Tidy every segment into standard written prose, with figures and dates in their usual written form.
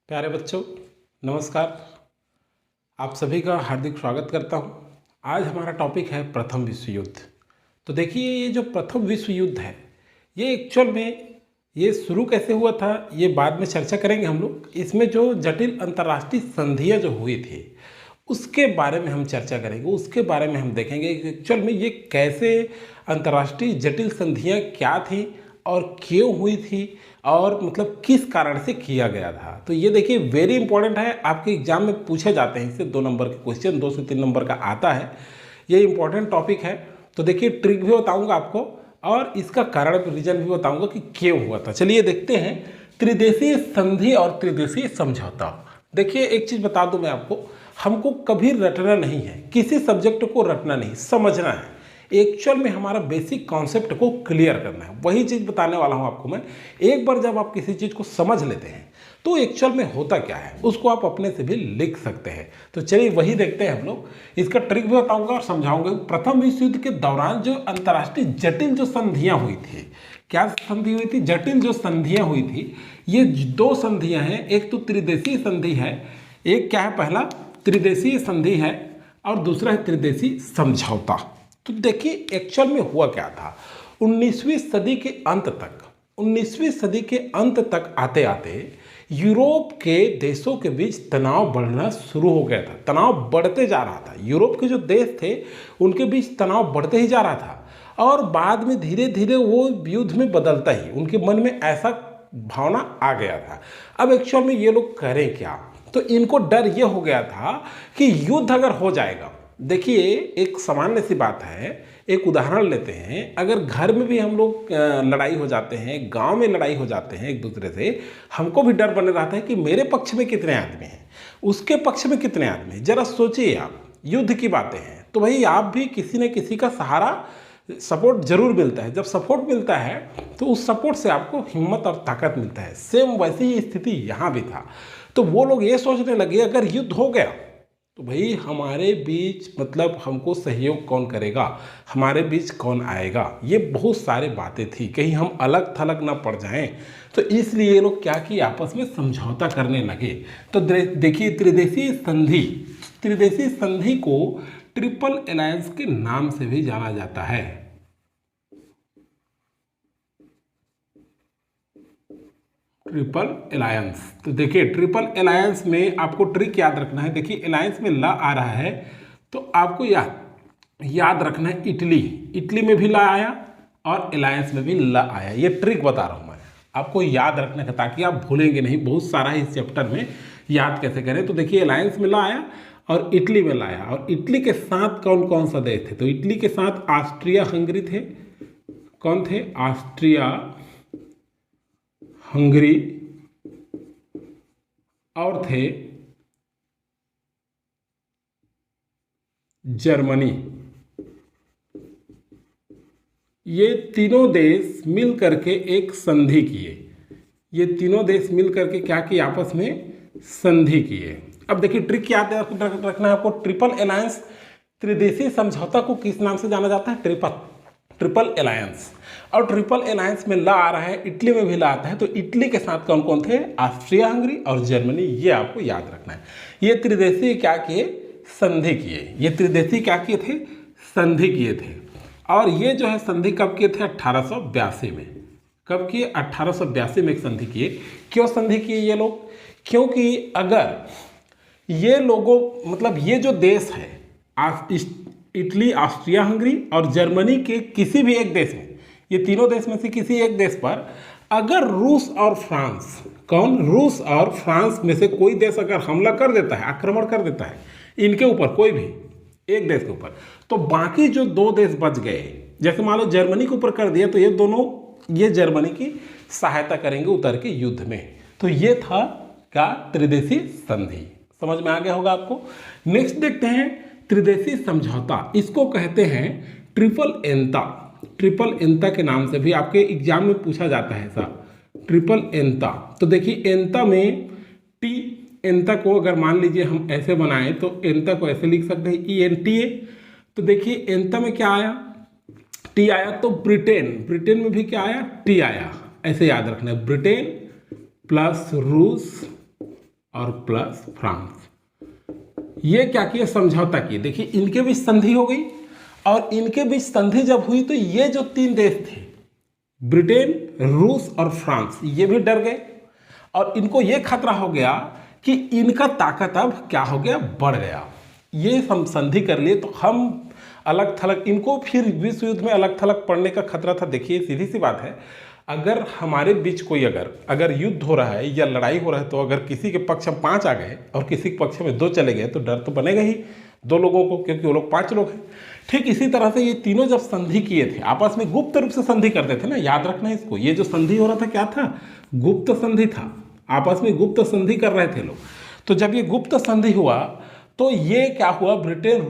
प्यारे बच्चों, नमस्कार। आप सभी का हार्दिक स्वागत करता हूं। आज हमारा टॉपिक है प्रथम विश्व युद्ध। तो देखिए, ये जो प्रथम विश्व युद्ध है, ये एक्चुअल में ये शुरू कैसे हुआ था, ये बाद में चर्चा करेंगे हम लोग। इसमें जो जटिल अंतर्राष्ट्रीय संधियाँ जो हुई थी, उसके बारे में हम चर्चा करेंगे। उसके बारे में हम देखेंगे कि एक्चुअल में ये कैसे अंतर्राष्ट्रीय जटिल संधियाँ क्या थी और क्यों हुई थी और मतलब किस कारण से किया गया था। तो ये देखिए, वेरी इंपॉर्टेंट है, आपके एग्जाम में पूछे जाते हैं। इससे 2 नंबर के क्वेश्चन, 2 से 3 नंबर का आता है। ये इंपॉर्टेंट टॉपिक है। तो देखिए, ट्रिक भी बताऊंगा आपको और इसका कारण रीजन भी बताऊंगा कि क्यों हुआ था। चलिए देखते हैं, त्रिदेशीय संधि और त्रिदेशीय समझौता। देखिए, एक चीज़ बता दूं मैं आपको, हमको कभी रटना नहीं है, किसी सब्जेक्ट को रटना नहीं, समझना है। एक्चुअल में हमारा बेसिक कॉन्सेप्ट को क्लियर करना है, वही चीज़ बताने वाला हूँ आपको मैं। एक बार जब आप किसी चीज़ को समझ लेते हैं तो एक्चुअल में होता क्या है उसको आप अपने से भी लिख सकते हैं। तो चलिए वही देखते हैं हम लोग। इसका ट्रिक भी बताऊंगा और समझाऊंगा। प्रथम विश्व युद्ध के दौरान जो अंतर्राष्ट्रीय जटिल जो संधियाँ हुई थी, क्या संधि हुई थी, जटिल जो संधियाँ हुई थी, ये 2 संधियाँ हैं। एक तो त्रिदेशीय संधि है, एक क्या है, पहला त्रिदेशीय संधि है और दूसरा है त्रिदेशीय समझौता। तो देखिए, एक्चुअल में हुआ क्या था, 19वीं सदी के अंत तक, 19वीं सदी के अंत तक आते आते यूरोप के देशों के बीच तनाव बढ़ना शुरू हो गया था। तनाव बढ़ते जा रहा था, यूरोप के जो देश थे उनके बीच तनाव बढ़ते ही जा रहा था और बाद में धीरे धीरे वो युद्ध में बदलता ही उनके मन में ऐसा भावना आ गया था। अब एक्चुअल में ये लोग करें क्या, तो इनको डर ये हो गया था कि युद्ध अगर हो जाएगा। देखिए, एक सामान्य सी बात है, एक उदाहरण लेते हैं। अगर घर में भी हम लोग लड़ाई हो जाते हैं, गांव में लड़ाई हो जाते हैं एक दूसरे से, हमको भी डर बने रहता है कि मेरे पक्ष में कितने आदमी हैं, उसके पक्ष में कितने आदमी हैं। जरा सोचिए, आप युद्ध की बातें हैं तो भाई आप भी किसी न किसी का सहारा, सपोर्ट जरूर मिलता है। जब सपोर्ट मिलता है तो उस सपोर्ट से आपको हिम्मत और ताकत मिलता है। सेम वैसी ही स्थिति यहाँ भी था। तो वो लोग ये सोचने लगे, अगर युद्ध हो गया तो भाई हमारे बीच मतलब हमको सहयोग कौन करेगा, हमारे बीच कौन आएगा। ये बहुत सारे बातें थी, कहीं हम अलग थलग ना पड़ जाएं। तो इसलिए ये लोग क्या कि आपस में समझौता करने लगे। तो देखिए, त्रिदेशीय संधि, त्रिदेशीय संधि को ट्रिपल अलायंस के नाम से भी जाना जाता है। Triple alliance. तो देखिए, ट्रिपल अलायंस में आपको ट्रिक याद रखना है। देखिए, अलायंस में ला आ रहा है तो आपको याद रखना है, इटली में भी ला आया और अलायंस में भी ला आया। ये ट्रिक बता रहा हूँ मैं आपको, याद रखने का, ताकि आप भूलेंगे नहीं। बहुत सारा है इस चैप्टर में, याद कैसे करें। तो देखिए, अलायंस में ला आया और इटली में लाया। और इटली के साथ कौन कौन सा देश थे, तो इटली के साथ ऑस्ट्रिया हंगरी थे। कौन थे, ऑस्ट्रिया हंगरी, और थे जर्मनी। ये तीनों देश मिल करके एक संधि किए। ये तीनों देश मिल करके क्या किए, आपस में संधि किए। अब देखिए, ट्रिक याद रखना है आपको। ट्रिपल अलायंस, त्रिदेशीय समझौता को किस नाम से जाना जाता है, ट्रिपल अलायंस। और ट्रिपल अलायंस में ला आ रहा है, इटली में भी ला आता है। तो इटली के साथ कौन कौन थे, ऑस्ट्रिया हंगरी और जर्मनी। ये आपको याद रखना है। ये त्रिदेशीय क्या किए, संधि किए। ये त्रिदेशीय क्या किए थे, संधि किए थे। और ये जो है संधि कब किए थे, 1882 में। कब किए, 1882 में एक संधि किए। क्यों संधि किए ये लोग, क्योंकि अगर ये लोगों मतलब ये जो देश है, इटली, ऑस्ट्रिया हंगरी और जर्मनी के किसी भी एक देश में, ये तीनों देश में से किसी एक देश पर अगर रूस और फ्रांस, कौन, रूस और फ्रांस में से कोई देश अगर हमला कर देता है, आक्रमण कर देता है इनके ऊपर, कोई भी एक देश के ऊपर, तो बाकी जो 2 देश बच गए, जैसे मान लो जर्मनी के ऊपर कर दिया, तो ये दोनों, ये जर्मनी की सहायता करेंगे उतर के युद्ध में। तो ये था क्या, त्रिदेशीय संधि। समझ में आ गया होगा आपको। नेक्स्ट देखते हैं त्रिदेशीय समझौता। इसको कहते हैं ट्रिपल एंता। ट्रिपल एंता के नाम से भी आपके एग्जाम में पूछा जाता है ऐसा, ट्रिपल एंता। तो देखिए, एंता में टी, एंता को अगर मान लीजिए हम ऐसे बनाएं तो एंता को ऐसे लिख सकते हैं, ENTA। तो देखिए, एंता में क्या आया, टी आया। तो ब्रिटेन, ब्रिटेन में भी क्या आया, टी आया। ऐसे याद रखना है, ब्रिटेन प्लस रूस और प्लस फ्रांस। ये क्या किए, समझौता किए। देखिए इनके बीच संधि हो गई, और इनके बीच संधि जब हुई तो ये जो तीन देश थे, ब्रिटेन, रूस और फ्रांस, ये भी डर गए और इनको ये खतरा हो गया कि इनका ताकत अब क्या हो गया, बढ़ गया। ये हम संधि कर लिए तो हम अलग थलग, इनको फिर विश्व युद्ध में अलग थलग पड़ने का खतरा था। देखिए सीधी सी बात है, अगर हमारे बीच कोई अगर युद्ध हो रहा है या लड़ाई हो रहा है, तो अगर किसी के पक्ष में 5 आ गए और किसी के पक्ष में 2 चले गए तो डर तो बनेगा ही 2 लोगों को, क्योंकि वो लोग 5 लोग हैं। ठीक इसी तरह से ये तीनों जब संधि किए थे, आपस में गुप्त रूप से संधि करते थे ना, याद रखना इसको। ये जो संधि हो रहा था क्या था, गुप्त संधि था, आपस में गुप्त संधि कर रहे थे लोग। तो जब ये गुप्त संधि हुआ तो ये क्या हुआ, ब्रिटेन,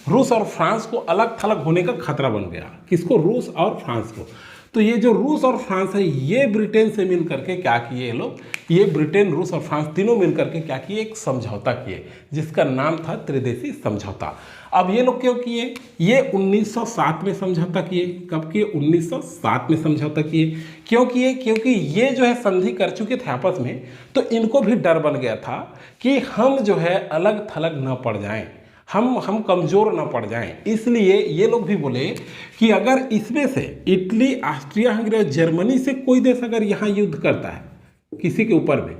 रूस और फ्रांस को अलग थलग होने का खतरा बन गया। किसको, रूस और फ्रांस को। तो ये जो रूस और फ्रांस है, ये ब्रिटेन से मिल करके क्या किए ये लोग, ये ब्रिटेन, रूस और फ्रांस तीनों मिल करके क्या किए, एक समझौता किए जिसका नाम था त्रिदेशी समझौता। अब ये लोग क्यों किए, ये 1907 में समझौता किए। कब किए, 1907 में समझौता किए। क्यों किए, क्योंकि ये जो है संधि कर चुके थे आपस में, तो इनको भी डर बन गया था कि हम जो है अलग थलग न पड़ जाएं, हम कमज़ोर ना पड़ जाएं। इसलिए ये लोग भी बोले कि अगर इसमें से इटली, ऑस्ट्रिया हंगरी और जर्मनी से कोई देश अगर यहाँ युद्ध करता है किसी के ऊपर में,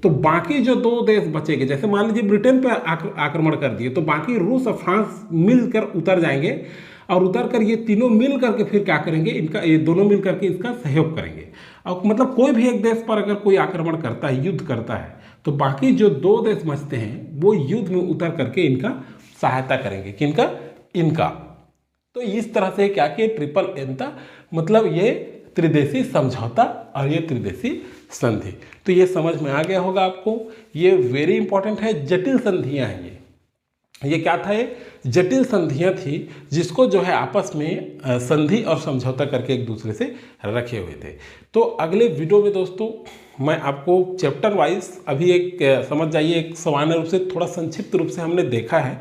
तो बाकी जो 2 देश बचेंगे, जैसे मान लीजिए ब्रिटेन पे आक्रमण कर दिए, तो बाकी रूस और फ्रांस मिलकर उतर जाएंगे, और उतर कर ये तीनों मिल करके फिर क्या करेंगे, इनका ये दोनों मिल करके इसका सहयोग करेंगे। और मतलब कोई भी एक देश पर अगर कोई आक्रमण करता है, युद्ध करता है, तो बाकी जो 2 देश बचते हैं वो युद्ध में उतर करके इनका सहायता करेंगे। किनका, इनका। तो इस तरह से क्या किए, ट्रिपल एन था, मतलब ये त्रिदेशी समझौता और ये त्रिदेशी संधि। तो ये समझ में आ गया होगा आपको, ये वेरी इंपॉर्टेंट है। जटिल संधियां हैं ये क्या था, ये जटिल संधियां थी जिसको जो है आपस में संधि और समझौता करके एक दूसरे से रखे हुए थे। तो अगले वीडियो में दोस्तों मैं आपको चैप्टर वाइज अभी एक समझ जाइए, एक सामान्य रूप से थोड़ा संक्षिप्त रूप से हमने देखा है।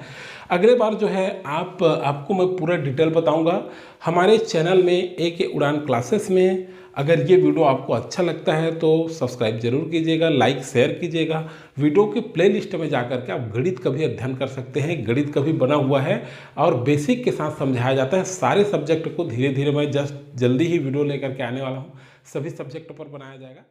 अगले बार जो है आपको मैं पूरा डिटेल बताऊंगा हमारे चैनल में एक उड़ान क्लासेस में। अगर ये वीडियो आपको अच्छा लगता है तो सब्सक्राइब जरूर कीजिएगा, लाइक शेयर कीजिएगा। वीडियो के प्लेलिस्ट में जाकर के आप गणित का भी अध्ययन कर सकते हैं। गणित का भी बना हुआ है और बेसिक के साथ समझाया जाता है। सारे सब्जेक्ट को धीरे धीरे मैं जल्दी ही वीडियो लेकर के आने वाला हूँ, सभी सब्जेक्ट पर बनाया जाएगा।